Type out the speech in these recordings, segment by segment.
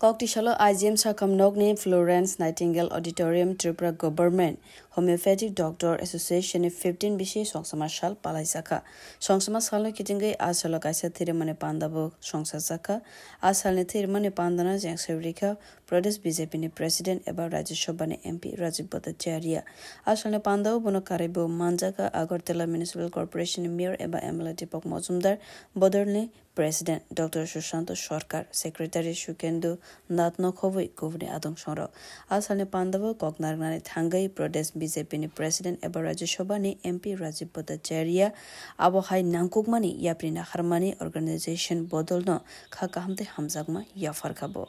Koktishala IGM Sakamnogni Florence Nightingale Auditorium Tripura Government Homeopathic Doctor Association 15 Bishi Songsama Shal Palaisaka Songsama Salo Kitingai Asala Kaisa Thirimane Pandabo Songsasaka Asalne Thirimane Pandana Jang Sevrika Pradesh BJP ni President Eba Rajya Sabha ni MP Rajiv Bhattacharya Asalne Pandabo Bono Karibo Manjaka Agartala Municipal Corporation Mayor Eba MLA Deepak Majumdar Bodorni President Dr. Shushanto Sarkar Secretary Shukendu Natno Khowai Govni Adong Shoro Asalne Pandabo Koknarnani Thangai Pradesh BJP ni President Eba Rajya Sabha ni MP Rajiv Bhattacharya Abo Hai Nangkukmani Yaprina Harmani Organization Bodolno Khakahamte Hamzagma Yafar Khabo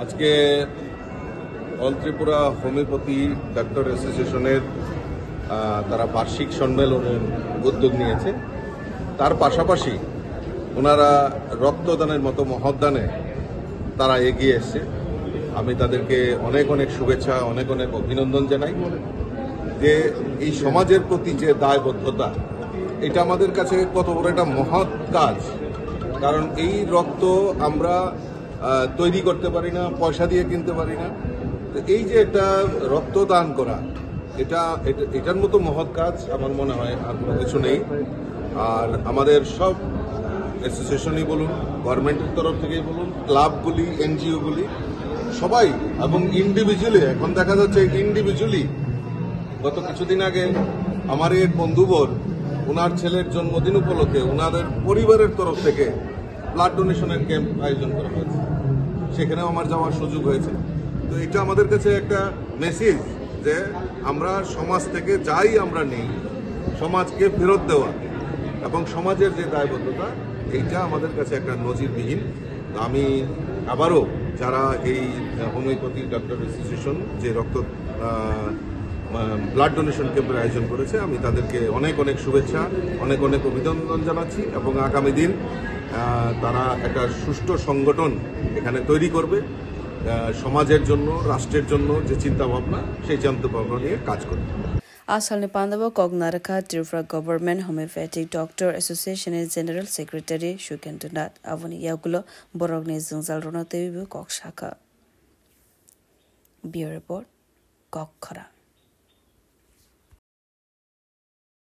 আজকে all Tripura homeopathy doctor অ্যাসোসিয়েশনের তারা বার্ষিক সম্মেলনের উদ্যোগ নিয়েছে তার পাশাপাশি ওনারা রক্তদানের মতো মহৎদানে তারা এগিয়ে এসেছে আমি তাদেরকে অনেক অনেক শুভেচ্ছা অনেক অনেক অভিনন্দন জানাই যে এই সমাজের প্রতি যে দায়বদ্ধতা এটা আমাদের কাছে কত বড় একটা মহৎ কাজ কারণ এই রক্ত আমরা তৈরি করতে পারি না পয়সা দিয়ে কিনতে পারি না এই যে একটা রক্তদান করা এটার মতো মহৎ কাজ আমার মনে হয় আর কোনো কিছু নেই আর আমাদের সব অ্যাসোসিয়েশনই বলুন গভর্নমেন্টের তরফ থেকেই বলুন ক্লাবগুলি এনজিওগুলি সবাই এবং ইন্ডিভিজুয়ালি এখন দেখা যাচ্ছে ইন্ডিভিজুয়ালি গত কিছুদিন আগে আমার এক বন্ধুবর ওনার ছেলের জন্মদিন উপলক্ষে ওনাদের পরিবারের তরফ থেকে ব্লাড ডোনেশনের ক্যাম্প আয়োজন করা হয়েছে সেখানেও আমার যাওয়ার সুযোগ হয়েছে তো এটা আমাদের কাছে একটা মেসেজ যে আমরা সমাজ থেকে যাই আমরা নেই সমাজকে ফেরত দেওয়া এবং সমাজের যে দায়বদ্ধতা এইটা আমাদের কাছে একটা নজিরবিহীন আমি আবারও যারা এই হোমিওপ্যাথি ডাক্তার অ্যাসোসিয়েশন যে ব্লাড ডোনেশন ক্যাম্পের আয়োজন করেছে আমি তাদেরকে অনেক অনেক শুভেচ্ছা অনেক অনেক অভিনন্দন জানাচ্ছি এবং আগামী দিন তারা একটা সুষ্ঠু সংগঠন এখানে তৈরি করবে সমাজের জন্য রাষ্ট্রের জন্য যে চিন্তা ভাবনা সেই চিন্তা ভাবনা নিয়ে কাজ করবে Asalne Pandabo Kognaraka Tripura Government Homeopathic Doctor Association General Secretary Shukendu Nat Avoni Yagulo Borogni Zungzal Ronotebu Kokshaka Bureau Report Kokhara